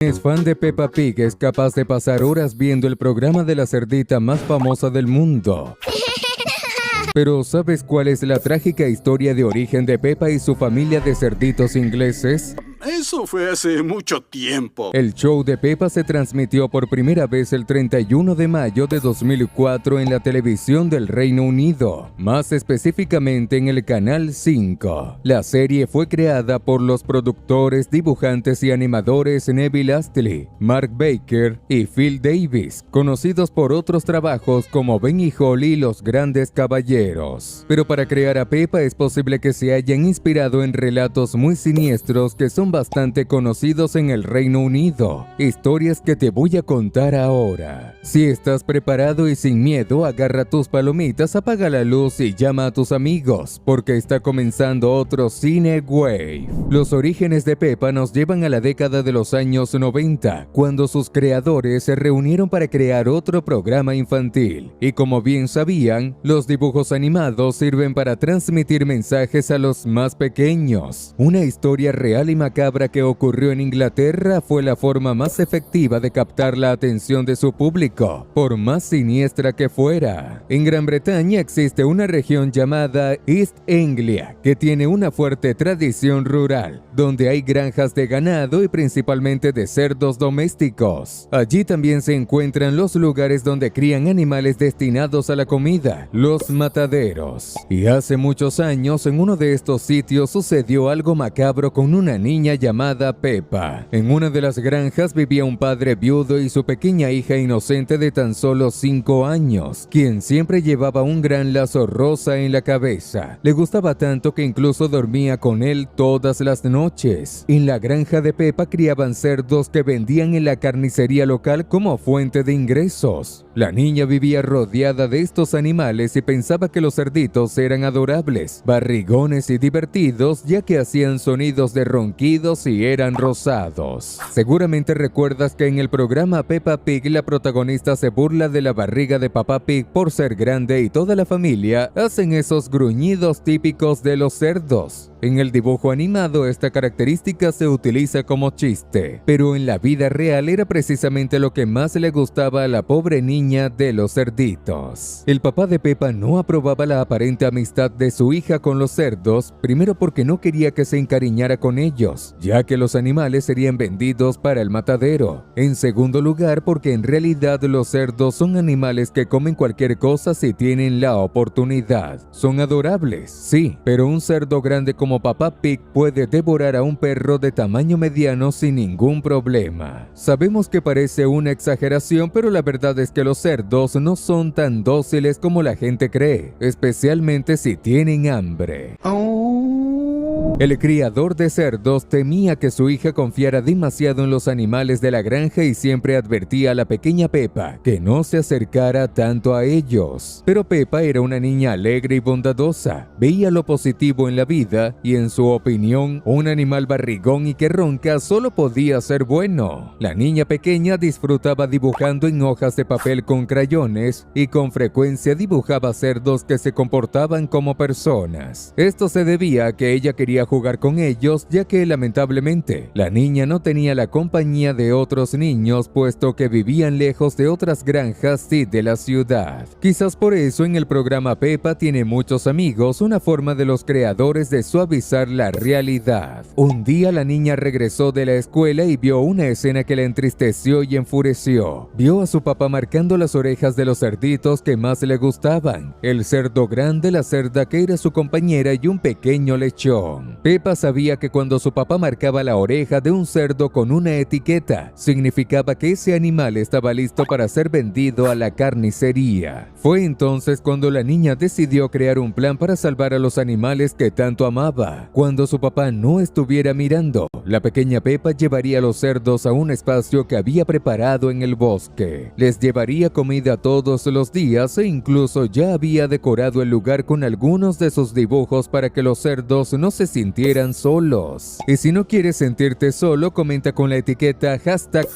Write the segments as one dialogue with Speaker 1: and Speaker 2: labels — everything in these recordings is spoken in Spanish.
Speaker 1: Es fan de Peppa Pig, es capaz de pasar horas viendo el programa de la cerdita más famosa del mundo. Pero ¿sabes cuál es la trágica historia de origen de Peppa y su familia de cerditos ingleses?
Speaker 2: Eso fue hace mucho tiempo.
Speaker 1: El show de Peppa se transmitió por primera vez el 31 de mayo de 2004 en la televisión del Reino Unido, más específicamente en el Canal 5. La serie fue creada por los productores, dibujantes y animadores Neville Astley, Mark Baker y Phil Davis, conocidos por otros trabajos como Ben y Holly y Los Grandes Caballeros. Pero para crear a Peppa es posible que se hayan inspirado en relatos muy siniestros que son bastante conocidos en el Reino Unido, historias que te voy a contar ahora. Si estás preparado y sin miedo, agarra tus palomitas, apaga la luz y llama a tus amigos, porque está comenzando otro Cine Wave. Los orígenes de Peppa nos llevan a la década de los años 90, cuando sus creadores se reunieron para crear otro programa infantil. Y como bien sabían, los dibujos animados sirven para transmitir mensajes a los más pequeños. Una historia real y macabra que ocurrió en Inglaterra fue la forma más efectiva de captar la atención de su público, por más siniestra que fuera. En Gran Bretaña existe una región llamada East Anglia, que tiene una fuerte tradición rural, donde hay granjas de ganado y principalmente de cerdos domésticos. Allí también se encuentran los lugares donde crían animales destinados a la comida, los mataderos. Y hace muchos años, en uno de estos sitios sucedió algo macabro con una niña llamada Peppa. En una de las granjas vivía un padre viudo y su pequeña hija inocente de tan solo 5 años, quien siempre llevaba un gran lazo rosa en la cabeza. Le gustaba tanto que incluso dormía con él todas las noches. En la granja de Peppa criaban cerdos que vendían en la carnicería local como fuente de ingresos. La niña vivía rodeada de estos animales y pensaba que los cerditos eran adorables, barrigones y divertidos, ya que hacían sonidos de ronquidos y eran rosados. Seguramente recuerdas que en el programa Peppa Pig la protagonista se burla de la barriga de Papá Pig por ser grande y toda la familia hacen esos gruñidos típicos de los cerdos. En el dibujo animado esta característica se utiliza como chiste, pero en la vida real era precisamente lo que más le gustaba a la pobre niña de los cerditos. El papá de Peppa no aprobaba la aparente amistad de su hija con los cerdos, primero porque no quería que se encariñara con ellos, ya que los animales serían vendidos para el matadero. En segundo lugar, porque en realidad los cerdos son animales que comen cualquier cosa si tienen la oportunidad. Son adorables, sí, pero un cerdo grande como Papá Pig puede devorar a un perro de tamaño mediano sin ningún problema. Sabemos que parece una exageración, pero la verdad es que los cerdos no son tan dóciles como la gente cree, especialmente si tienen hambre. El criador de cerdos temía que su hija confiara demasiado en los animales de la granja y siempre advertía a la pequeña Peppa que no se acercara tanto a ellos. Pero Peppa era una niña alegre y bondadosa, veía lo positivo en la vida y en su opinión, un animal barrigón y que ronca solo podía ser bueno. La niña pequeña disfrutaba dibujando en hojas de papel con crayones y con frecuencia dibujaba cerdos que se comportaban como personas. Esto se debía a que ella quería jugar con ellos, ya que lamentablemente la niña no tenía la compañía de otros niños, puesto que vivían lejos de otras granjas y de la ciudad. Quizás por eso en el programa Peppa tiene muchos amigos, una forma de los creadores de suavizar la realidad. Un día la niña regresó de la escuela y vio una escena que la entristeció y enfureció. Vio a su papá marcando las orejas de los cerditos que más le gustaban, el cerdo grande, la cerda que era su compañera y un pequeño lechón. Peppa sabía que cuando su papá marcaba la oreja de un cerdo con una etiqueta, significaba que ese animal estaba listo para ser vendido a la carnicería. Fue entonces cuando la niña decidió crear un plan para salvar a los animales que tanto amaba. Cuando su papá no estuviera mirando, la pequeña Peppa llevaría a los cerdos a un espacio que había preparado en el bosque. Les llevaría comida todos los días e incluso ya había decorado el lugar con algunos de sus dibujos para que los cerdos no se sintieran sintieran solos. Y si no quieres sentirte solo, comenta con la etiqueta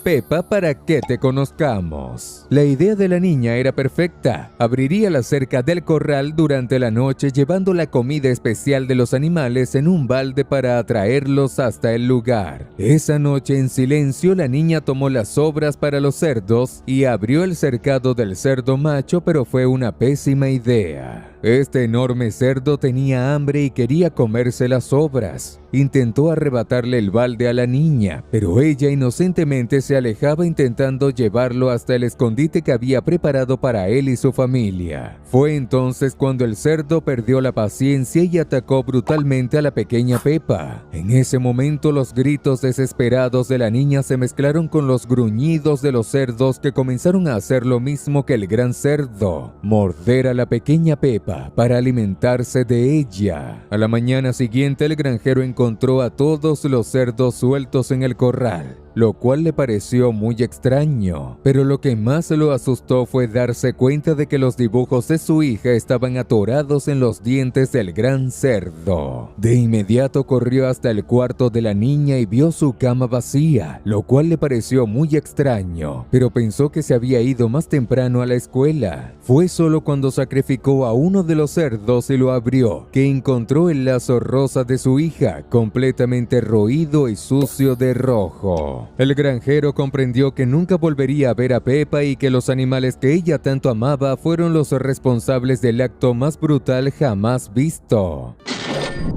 Speaker 1: #Peppa para que te conozcamos. La idea de la niña era perfecta. Abriría la cerca del corral durante la noche llevando la comida especial de los animales en un balde para atraerlos hasta el lugar. Esa noche en silencio la niña tomó las sobras para los cerdos y abrió el cercado del cerdo macho, pero fue una pésima idea. Este enorme cerdo tenía hambre y quería comerse las sobras. Intentó arrebatarle el balde a la niña, pero ella inocentemente se alejaba intentando llevarlo hasta el escondite que había preparado para él y su familia. Fue entonces cuando el cerdo perdió la paciencia y atacó brutalmente a la pequeña Peppa. En ese momento los gritos desesperados de la niña se mezclaron con los gruñidos de los cerdos que comenzaron a hacer lo mismo que el gran cerdo, morder a la pequeña Peppa para alimentarse de ella. A la mañana siguiente el granjero encontró a todos los cerdos sueltos en el corral, lo cual le pareció muy extraño, pero lo que más lo asustó fue darse cuenta de que los dibujos de su hija estaban atorados en los dientes del gran cerdo. De inmediato corrió hasta el cuarto de la niña y vio su cama vacía, lo cual le pareció muy extraño, pero pensó que se había ido más temprano a la escuela. Fue solo cuando sacrificó a uno de los cerdos y lo abrió que encontró el lazo rosa de su hija, completamente roído y sucio de rojo. El granjero comprendió que nunca volvería a ver a Peppa y que los animales que ella tanto amaba fueron los responsables del acto más brutal jamás visto.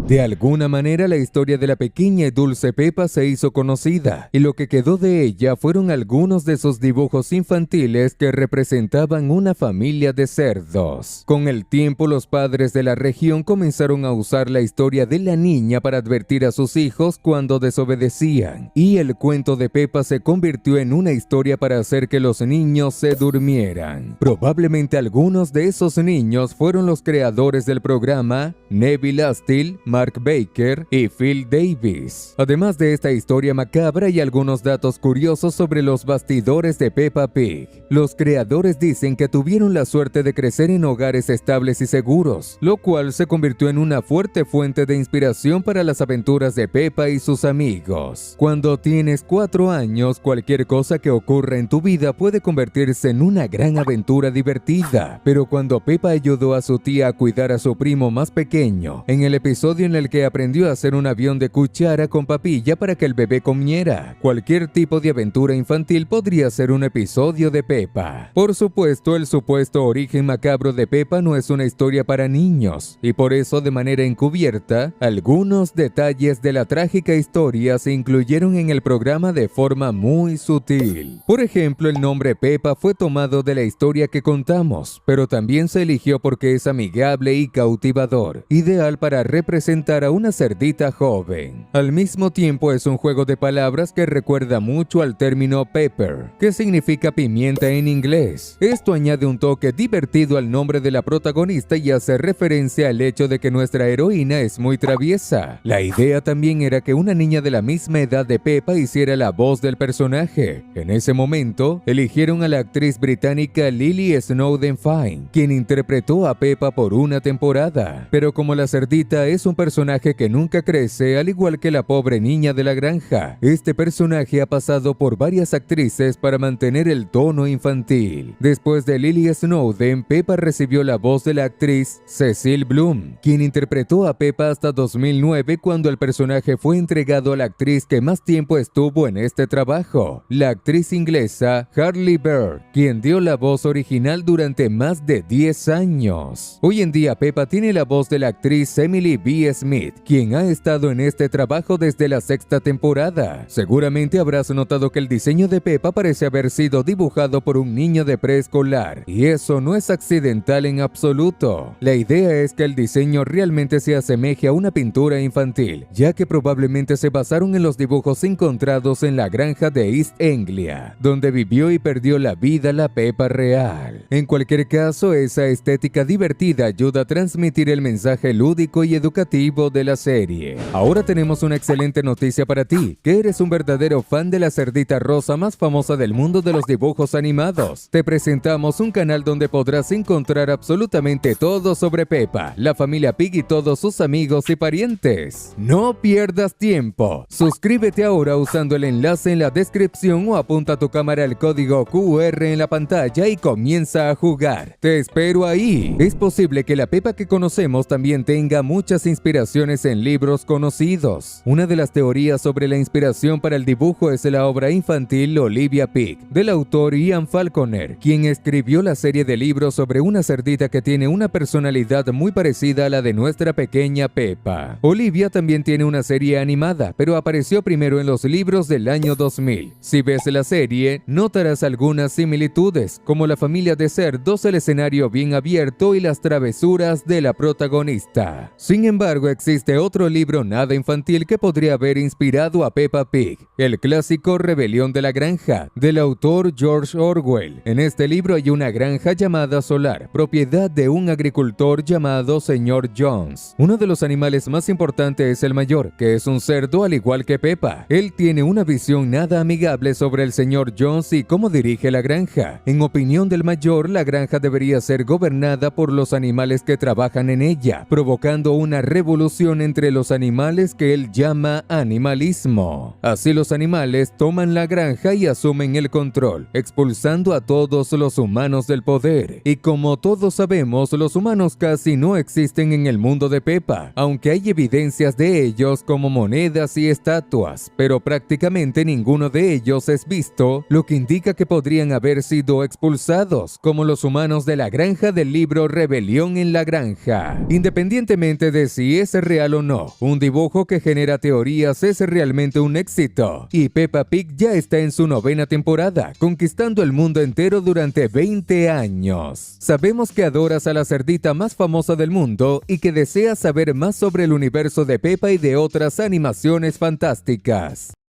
Speaker 1: De alguna manera la historia de la pequeña y dulce Peppa se hizo conocida, y lo que quedó de ella fueron algunos de sus dibujos infantiles que representaban una familia de cerdos. Con el tiempo los padres de la región comenzaron a usar la historia de la niña para advertir a sus hijos cuando desobedecían, y el cuento de Peppa se convirtió en una historia para hacer que los niños se durmieran. Probablemente algunos de esos niños fueron los creadores del programa, Neville Astil, Mark Baker y Phil Davis. Además de esta historia macabra hay algunos datos curiosos sobre los bastidores de Peppa Pig. Los creadores dicen que tuvieron la suerte de crecer en hogares estables y seguros, lo cual se convirtió en una fuerte fuente de inspiración para las aventuras de Peppa y sus amigos. Cuando tienes 4 años, cualquier cosa que ocurra en tu vida puede convertirse en una gran aventura divertida, pero cuando Peppa ayudó a su tía a cuidar a su primo más pequeño, en el episodio en el que aprendió a hacer un avión de cuchara con papilla para que el bebé comiera, cualquier tipo de aventura infantil podría ser un episodio de Peppa. Por supuesto, el supuesto origen macabro de Peppa no es una historia para niños, y por eso de manera encubierta, algunos detalles de la trágica historia se incluyeron en el programa de forma muy sutil. Por ejemplo, el nombre Peppa fue tomado de la historia que contamos, pero también se eligió porque es amigable y cautivador, ideal para representar a una cerdita joven. Al mismo tiempo es un juego de palabras que recuerda mucho al término pepper, que significa pimienta en inglés. Esto añade un toque divertido al nombre de la protagonista y hace referencia al hecho de que nuestra heroína es muy traviesa. La idea también era que una niña de la misma edad de Peppa hiciera la voz del personaje. En ese momento, eligieron a la actriz británica Lily Snowden Fine, quien interpretó a Peppa por una temporada. Pero como la cerdita es un personaje que nunca crece, al igual que la pobre niña de la granja, este personaje ha pasado por varias actrices para mantener el tono infantil. Después de Lily Snowden, Peppa recibió la voz de la actriz Cecil Bloom, quien interpretó a Peppa hasta 2009, cuando el personaje fue entregado a la actriz que más tiempo estuvo en este trabajo, la actriz inglesa Harley Bird, quien dio la voz original durante más de 10 años. Hoy en día Peppa tiene la voz de la actriz Emily B. Smith, quien ha estado en este trabajo desde la 6ª temporada. Seguramente habrás notado que el diseño de Peppa parece haber sido dibujado por un niño de preescolar, y eso no es accidental en absoluto. La idea es que el diseño realmente se asemeje a una pintura infantil, ya que probablemente se basaron en los dibujos encontrados en la granja de East Anglia, donde vivió y perdió la vida la Peppa real. En cualquier caso, esa estética divertida ayuda a transmitir el mensaje lúdico y educativo educativo de la serie. Ahora tenemos una excelente noticia para ti, que eres un verdadero fan de la cerdita rosa más famosa del mundo de los dibujos animados. Te presentamos un canal donde podrás encontrar absolutamente todo sobre Peppa, la familia Pig y todos sus amigos y parientes. No pierdas tiempo. Suscríbete ahora usando el enlace en la descripción o apunta tu cámara al código QR en la pantalla y comienza a jugar. Te espero ahí. Es posible que la Peppa que conocemos también tenga muchas inspiraciones en libros conocidos. Una de las teorías sobre la inspiración para el dibujo es la obra infantil Olivia Pig, del autor Ian Falconer, quien escribió la serie de libros sobre una cerdita que tiene una personalidad muy parecida a la de nuestra pequeña Peppa. Olivia también tiene una serie animada, pero apareció primero en los libros del año 2000. Si ves la serie, notarás algunas similitudes, como la familia de cerdos, el escenario bien abierto y las travesuras de la protagonista. Sin embargo, existe otro libro nada infantil que podría haber inspirado a Peppa Pig, el clásico Rebelión de la Granja, del autor George Orwell. En este libro hay una granja llamada Solar, propiedad de un agricultor llamado Señor Jones. Uno de los animales más importantes es el mayor, que es un cerdo al igual que Peppa. Él tiene una visión nada amigable sobre el Señor Jones y cómo dirige la granja. En opinión del mayor, la granja debería ser gobernada por los animales que trabajan en ella, provocando una revolución entre los animales que él llama animalismo. Así los animales toman la granja y asumen el control, expulsando a todos los humanos del poder. Y como todos sabemos, los humanos casi no existen en el mundo de Peppa, aunque hay evidencias de ellos como monedas y estatuas, pero prácticamente ninguno de ellos es visto, lo que indica que podrían haber sido expulsados, como los humanos de la granja del libro Rebelión en la Granja. Independientemente de si es real o no, un dibujo que genera teorías es realmente un éxito, y Peppa Pig ya está en su 9ª temporada, conquistando el mundo entero durante 20 años. Sabemos que adoras a la cerdita más famosa del mundo y que deseas saber más sobre el universo de Peppa y de otras animaciones fantásticas.